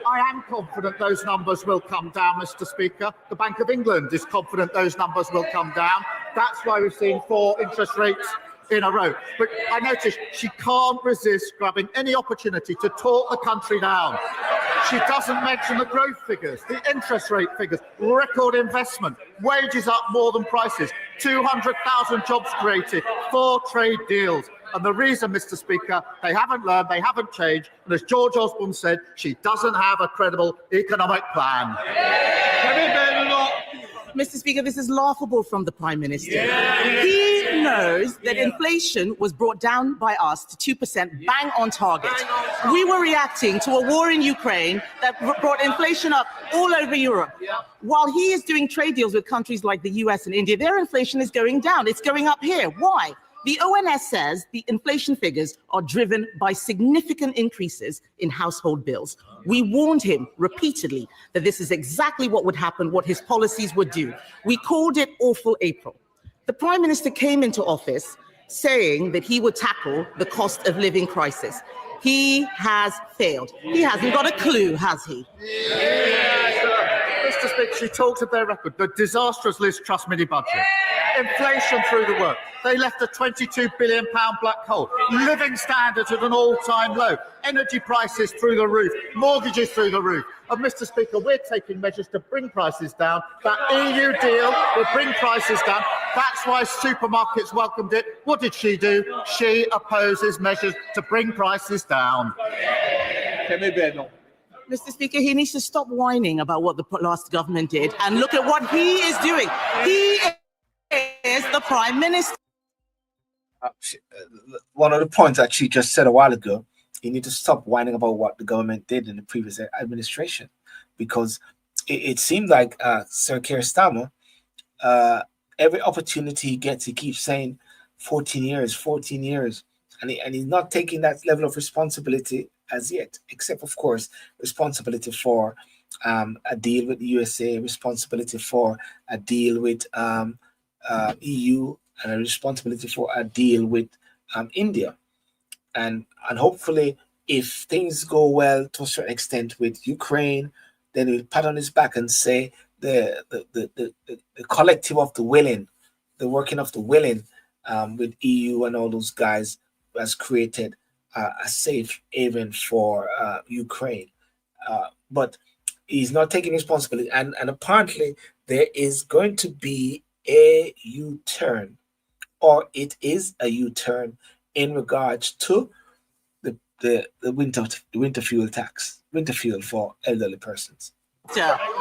I am confident those numbers will come down, Mr. Speaker. The Bank of England is confident those numbers will come down. That's why we've seen 4 interest rates in a row. But I noticed she can't resist grabbing any opportunity to talk the country down. She doesn't mention the growth figures, the interest rate figures, record investment, wages up more than prices, 200,000 jobs created, 4 trade deals. And the reason, Mr. Speaker, they haven't learned, they haven't changed, and as George Osborne said, she doesn't have a credible economic plan. Mr. Speaker, this is laughable from the Prime Minister. He knows that inflation was brought down by us to 2%, bang on target. We were reacting to a war in Ukraine that brought inflation up all over Europe. While he is doing trade deals with countries like the US and India, their inflation is going down. It's going up here. Why? The ONS says the inflation figures are driven by significant increases in household bills. We warned him repeatedly that this is exactly what would happen, what his policies would do. We called it Awful April. The Prime Minister came into office saying that he would tackle the cost of living crisis. He has failed. He hasn't got a clue, has he? Mr. Speaker, she talks of their record, the disastrous Liz Truss mini budget. Inflation through the work. They left a £22 billion black hole. Living standards at an all-time low. Energy prices through the roof. Mortgages through the roof. And Mr. Speaker, we're taking measures to bring prices down. That EU deal will bring prices down. That's why supermarkets welcomed it. What did she do? She opposes measures to bring prices down. Mr. Speaker, he needs to stop whining about what the last government did and look at what he is doing. He is the Prime Minister. One of the points that she just said a while ago, you need to stop whining about what the government did in the previous administration, because it seemed like Sir Keir Starmer, every opportunity he gets, he keeps saying 14 years, and he's not taking that level of responsibility as yet, except, of course, responsibility for a deal with the USA, responsibility for a deal with EU, and a responsibility for a deal with India. And hopefully, if things go well to a certain extent with Ukraine, then he'll pat on his back and say the collective of the willing, the working of the willing with EU and all those guys has created a safe haven for Ukraine. But he's not taking responsibility. And apparently there is going to be a U-turn, or it is a U-turn in regards to the winter fuel tax, winter fuel for elderly persons.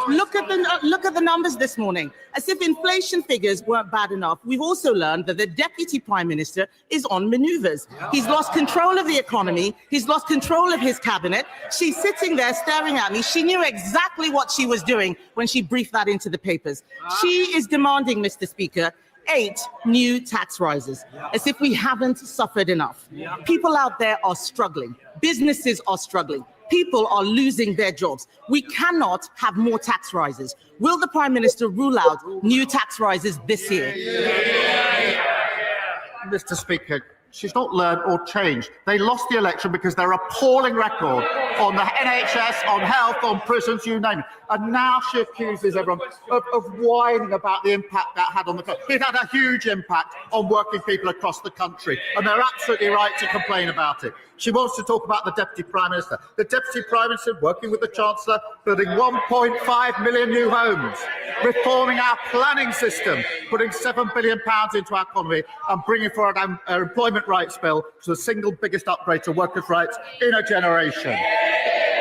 Look at the numbers this morning. As if inflation figures weren't bad enough, we've also learned that the Deputy Prime Minister is on manoeuvres. He's lost control of the economy. He's lost control of his cabinet. She's sitting there staring at me. She knew exactly what she was doing when she briefed that into the papers. She is demanding, Mr. Speaker, 8 new tax rises, as if we haven't suffered enough. People out there are struggling. Businesses are struggling. People are losing their jobs. We cannot have more tax rises. Will the Prime Minister rule out new tax rises this year? Mr. Speaker, she's not learned or changed. They lost the election because their appalling record on the NHS, on health, on prisons, you name it. And now she accuses everyone of whining about the impact that had on the country. It had a huge impact on working people across the country, and they're absolutely right to complain about it. She wants to talk about the Deputy Prime Minister. The Deputy Prime Minister, working with the Chancellor, building 1.5 million new homes, reforming our planning system, putting £7 billion into our economy, and bringing forward our employment rights bill, which is the single biggest upgrade to workers' rights in a generation.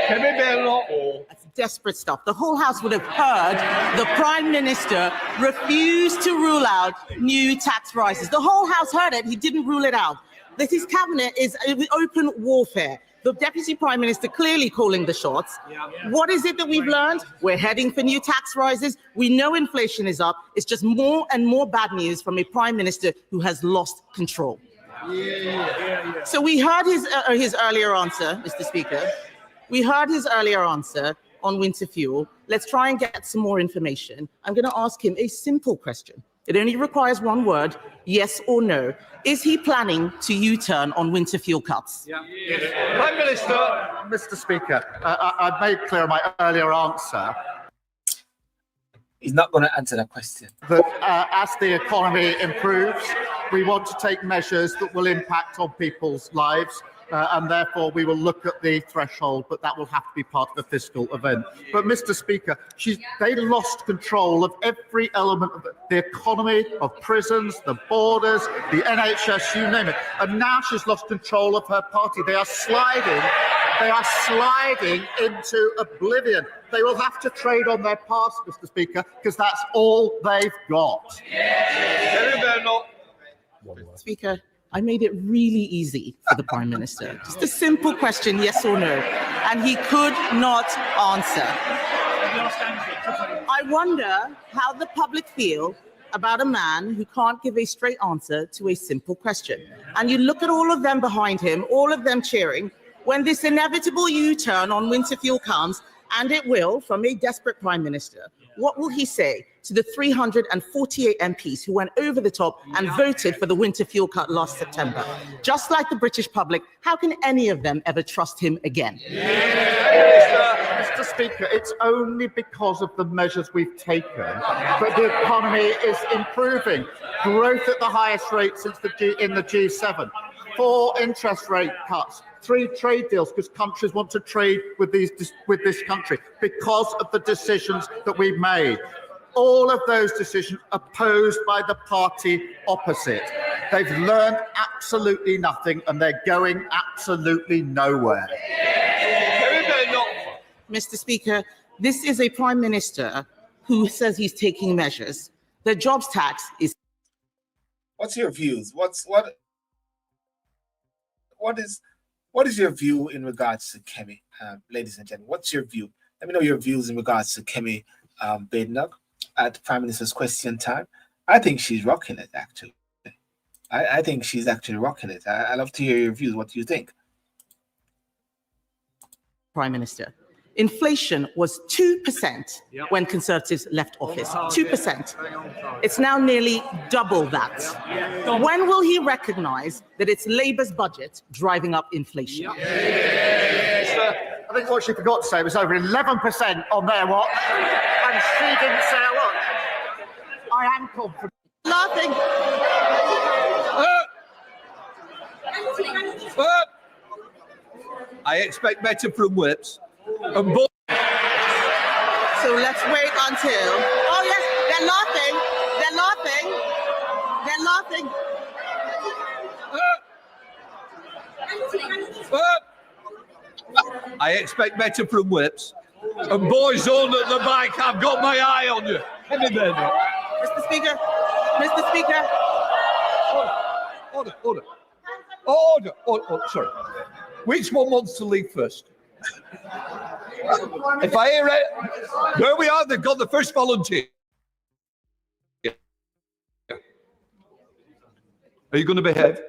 That's desperate stuff. The whole House would have heard the Prime Minister refuse to rule out new tax rises. The whole House heard it. He didn't rule it out. That his cabinet is open warfare. The Deputy Prime Minister clearly calling the shots. What is it that we've learned? We're heading for new tax rises. We know inflation is up. It's just more and more bad news from a Prime Minister who has lost control. So we heard his earlier answer, Mr. Speaker. We heard his earlier answer on winter fuel. Let's try and get some more information. I'm going to ask him a simple question. It only requires one word, yes or no. Is he planning to U-turn on winter fuel cuts? Prime Minister. Mr. Speaker, I've made clear in my earlier answer He's not going to answer that question. that as the economy improves, we want to take measures that will impact on people's lives. And therefore, we will look at the threshold, but that will have to be part of the fiscal event. But, Mr. Speaker, they lost control of every element of the economy, of prisons, the borders, the NHS, you name it. And now she's lost control of her party. They are sliding into oblivion. They will have to trade on their past, Mr. Speaker, because that's all they've got. Speaker, I made it really easy for the Prime Minister. Just a simple question, yes or no. And he could not answer. I wonder how the public feel about a man who can't give a straight answer to a simple question. And you look at all of them behind him, all of them cheering, when this inevitable U-turn on winter fuel comes, and it will, from a desperate Prime Minister, what will he say to the 348 MPs who went over the top and voted for the winter fuel cut last September? Just like the British public, how can any of them ever trust him again? Mr. Speaker, it's only because of the measures we've taken that the economy is improving. Growth at the highest rate since in the G7. 4 interest rate cuts. 3 trade deals because countries want to trade with this country because of the decisions that we've made. All of those decisions opposed by the party opposite. They've learned absolutely nothing and they're going absolutely nowhere. Mr. Speaker, this is a Prime Minister who says he's taking measures. The jobs tax is... What's your views? What is your view in regards to Kemi, ladies and gentlemen? What's your view? Let me know your views in regards to Kemi Badenoch at Prime Minister's Question Time. I think she's rocking it, actually. I think she's actually rocking it. I'd love to hear your views. What do you think? Prime Minister. Inflation was 2% when Conservatives left office. 2%. It's now nearly double that. When will he recognise that it's Labour's budget driving up inflation? I think what she forgot to say was over 11% on their watch, and she didn't say a lot. I am confident. Laughing. I expect better from whips. So let's wait until... Oh, yes, they're laughing. I expect better from whips. And boys on at the back, I've got my eye on you. Come in there now. Mr. Speaker. Order. Sorry. Which one wants to leave first? If I hear it, there we are. They've got the first volunteer. Are you going to behave?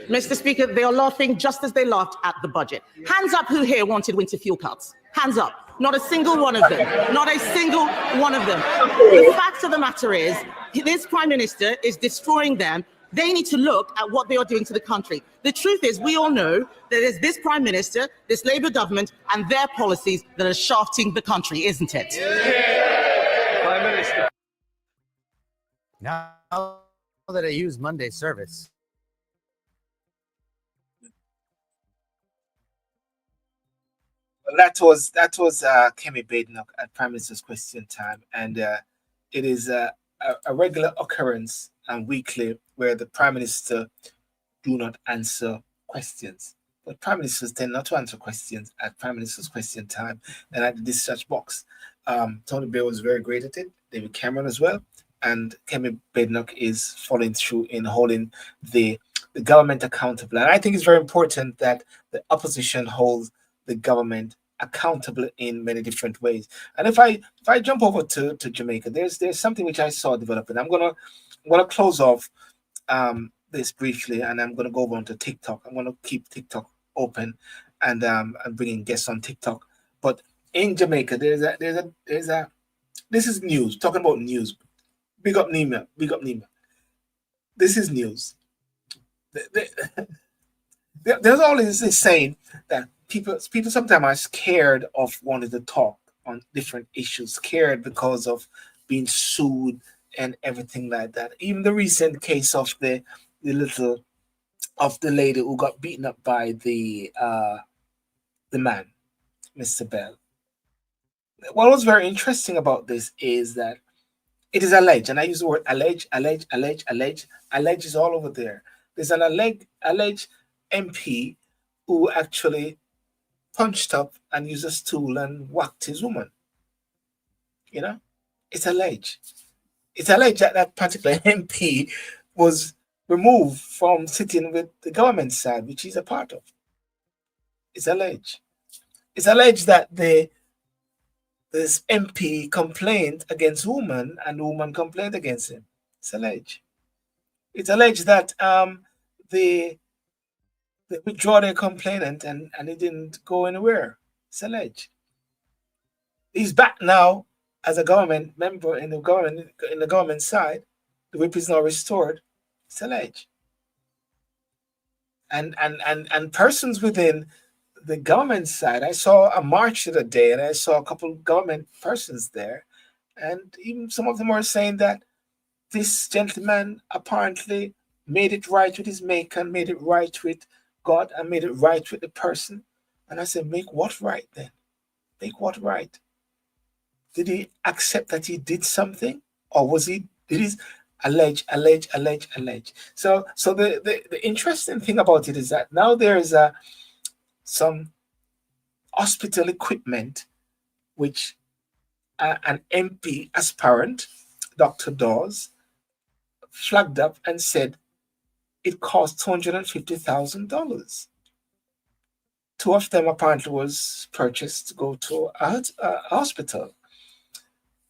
Mr. Speaker, they are laughing just as they laughed at the budget. Hands up who here wanted winter fuel cuts. Hands up. Not a single one of them. Not a single one of them. The fact of the matter is, this Prime Minister is destroying them. They need to look at what they are doing to the country. The truth is, we all know that it's this Prime Minister, this Labour government, and their policies that are shafting the country, isn't it? Prime Minister. Now that I use Monday service. That was Kemi Badenoch at Prime Minister's Question Time, and it is a regular occurrence and weekly where the Prime Minister do not answer questions. But Prime Ministers tend not to answer questions at Prime Minister's Question Time and at the discharge box. Tony Blair was very great at it, David Cameron as well, and Kemi Badenoch is following through in holding the the government accountable. And I think it's very important that the opposition holds the government accountable in many different ways. And if I jump over to Jamaica, there's something which I saw developing. I'm gonna close off this briefly, and I'm gonna go over onto TikTok. I'm gonna keep TikTok open, and bringing guests on TikTok. But in Jamaica, there's a this is news. Talking about news. Big up Nima. Big up Nima. This is news. There's always this saying that people sometimes are scared of wanting to talk on different issues, scared because of being sued and everything like that. Even the recent case of the lady who got beaten up by the man, Mr. Bell. What was very interesting about this is that it is alleged, and I use the word allege is all over there. There's an alleged MP who actually punched up and used a stool and whacked his woman. You know, it's alleged. It's alleged that that particular MP was removed from sitting with the government side, which he's a part of. It's alleged. It's alleged that this MP complained against woman, and the woman complained against him. It's alleged. It's alleged that they withdraw their complainant and it didn't go anywhere. It's alleged. He's back now as a government member in the government side. The whip is now restored. It's alleged. And persons within the government side, I saw a march the other day, and I saw a couple of government persons there, and even some of them were saying that this gentleman apparently made it right with his maker, and made it right with God, and made it right with the person. And I said, make what right then? Make what right? Did he accept that he did something, or did he allege? So the interesting thing about it is that now there is some hospital equipment which an MP aspirant, Dr. Dawes, flagged up and said it cost $250,000. Two of them apparently was purchased to go to a hospital,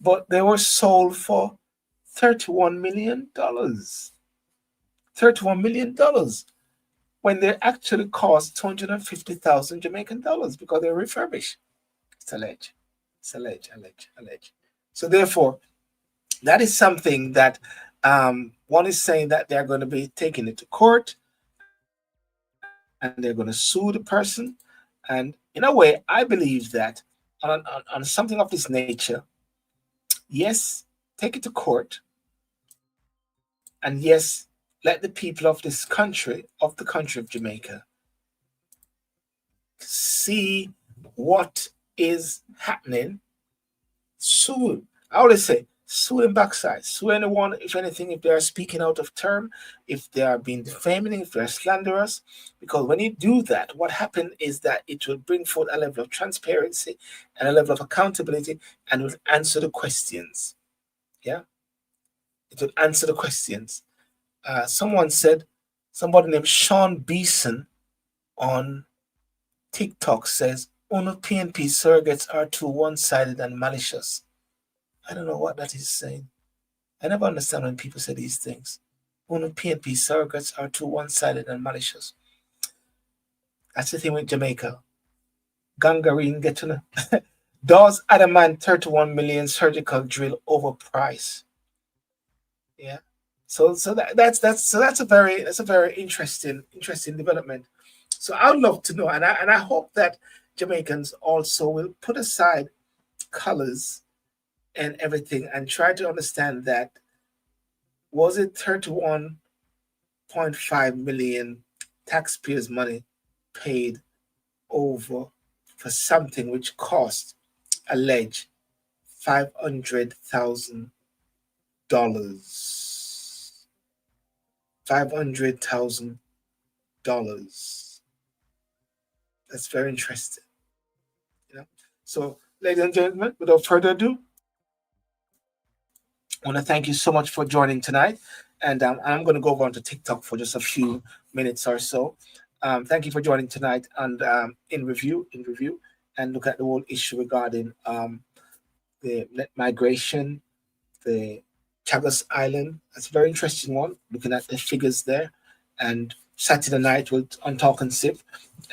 but they were sold for $31 million. $31 million when they actually cost 250,000 Jamaican dollars because they're refurbished. It's alleged. It's alleged. So therefore, that is something that one is saying that they're going to be taking it to court and they're going to sue the person. And in a way, I believe that on something of this nature, yes, take it to court. And yes, let the people of this country, of the country of Jamaica, see what is happening. Sue. I always say, sue them backside. Sue anyone, if anything, if they are speaking out of term, if they are being defaming, if they are slanderous. Because when you do that, what happens is that it will bring forth a level of transparency and a level of accountability, and will answer the questions. Yeah? It will answer the questions. Someone said, somebody named Sean Beeson on TikTok says, "Uno PNP surrogates are too one-sided and malicious." I don't know what that is saying. I never understand when people say these things. Uno PNP surrogates are too one-sided and malicious. That's the thing with Jamaica. Gangarene get to know. Does adamant 31 million surgical drill over price? Yeah. So that's a very interesting development. So I would love to know, and I hope that Jamaicans also will put aside colors and everything and try to understand that, was it 31.5 million taxpayers' money paid over for something which cost alleged $500,000. $500,000. That's very interesting. So, ladies and gentlemen, without further ado, I want to thank you so much for joining tonight. And I'm going to go over onto TikTok for just a few minutes or so. Thank you for joining tonight and in review, and look at the whole issue regarding the net migration, the Chagos Island. That's a very interesting one, looking at the figures there. And Saturday night on Talk and Sip.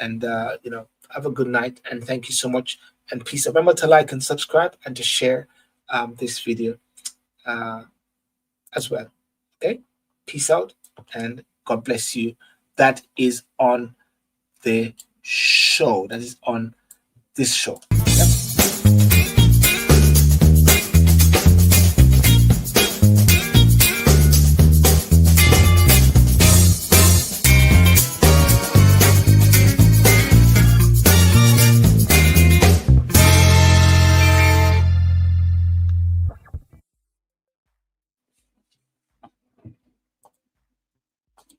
And, have a good night. And thank you so much. And peace. Remember to like and subscribe and to share this video as well. Okay? Peace out and God bless you. That is on the show. That is on this show.